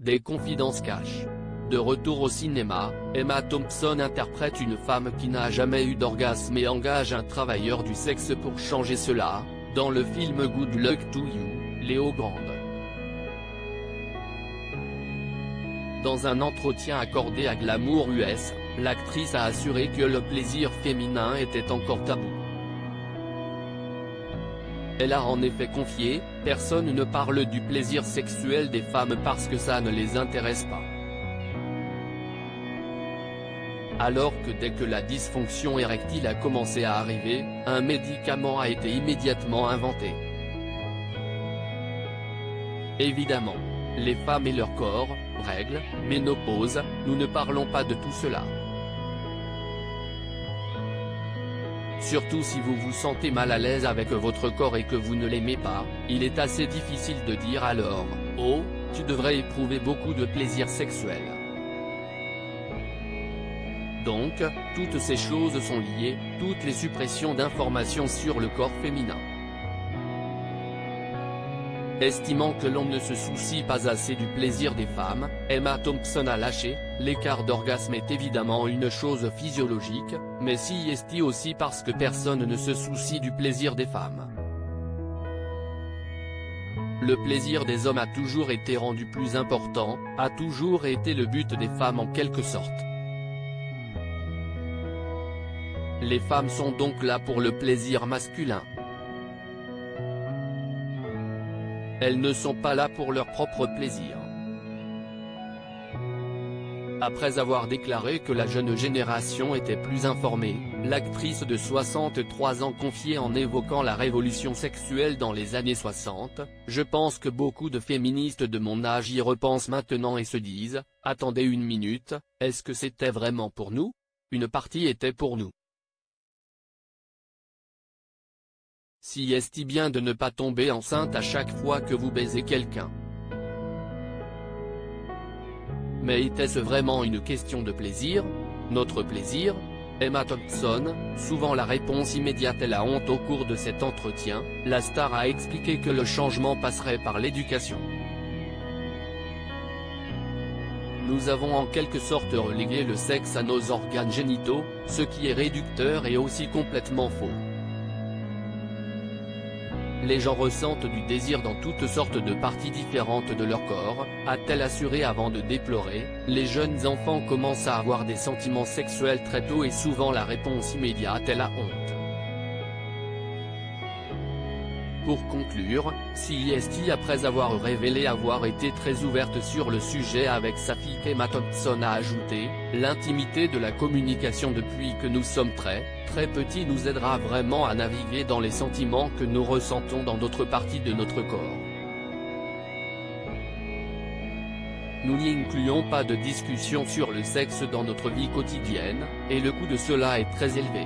des confidences cachées. De retour au cinéma, Emma Thompson interprète une femme qui n'a jamais eu d'orgasme et engage un travailleur du sexe pour changer cela, dans le film Good Luck to You, Léo Grande. Dans un entretien accordé à Glamour US, l'actrice a assuré que le plaisir féminin était encore tabou. Elle a en effet confié, « Personne ne parle du plaisir sexuel des femmes parce que ça ne les intéresse pas. » Alors que dès que la dysfonction érectile a commencé à arriver, un médicament a été immédiatement inventé. Évidemment, les femmes et leur corps, règles, ménopause, nous ne parlons pas de tout cela. Surtout si vous vous sentez mal à l'aise avec votre corps et que vous ne l'aimez pas, il est assez difficile de dire alors, « Oh, tu devrais éprouver beaucoup de plaisir sexuel. » Donc, toutes ces choses sont liées, toutes les suppressions d'informations sur le corps féminin. Estimant que l'on ne se soucie pas assez du plaisir des femmes, Emma Thompson a lâché, l'écart d'orgasme est évidemment une chose physiologique, mais si est aussi parce que personne ne se soucie du plaisir des femmes. Le plaisir des hommes a toujours été rendu plus important, a toujours été le but des femmes en quelque sorte. Les femmes sont donc là pour le plaisir masculin. Elles ne sont pas là pour leur propre plaisir. Après avoir déclaré que la jeune génération était plus informée, l'actrice de 63 ans confiait en évoquant la révolution sexuelle dans les années 60, « Je pense que beaucoup de féministes de mon âge y repensent maintenant et se disent, attendez une minute, est-ce que c'était vraiment pour nous? Une partie était pour nous. Si est-il bien de ne pas tomber enceinte à chaque fois que vous baisez quelqu'un? Mais était-ce vraiment une question de plaisir? Notre plaisir? Emma Thompson, souvent la réponse immédiate est la honte. Au cours de cet entretien, la star a expliqué que le changement passerait par l'éducation. Nous avons en quelque sorte relégué le sexe à nos organes génitaux, ce qui est réducteur et aussi complètement faux. Les gens ressentent du désir dans toutes sortes de parties différentes de leur corps, a-t-elle assuré avant de déplorer, les jeunes enfants commencent à avoir des sentiments sexuels très tôt et souvent la réponse immédiate est la honte. Pour conclure, CST après avoir révélé avoir été très ouverte sur le sujet avec sa fille Emma Thompson a ajouté, « L'intimité de la communication depuis que nous sommes très petits nous aidera vraiment à naviguer dans les sentiments que nous ressentons dans d'autres parties de notre corps. Nous n'y incluons pas de discussion sur le sexe dans notre vie quotidienne, et le coût de cela est très élevé. »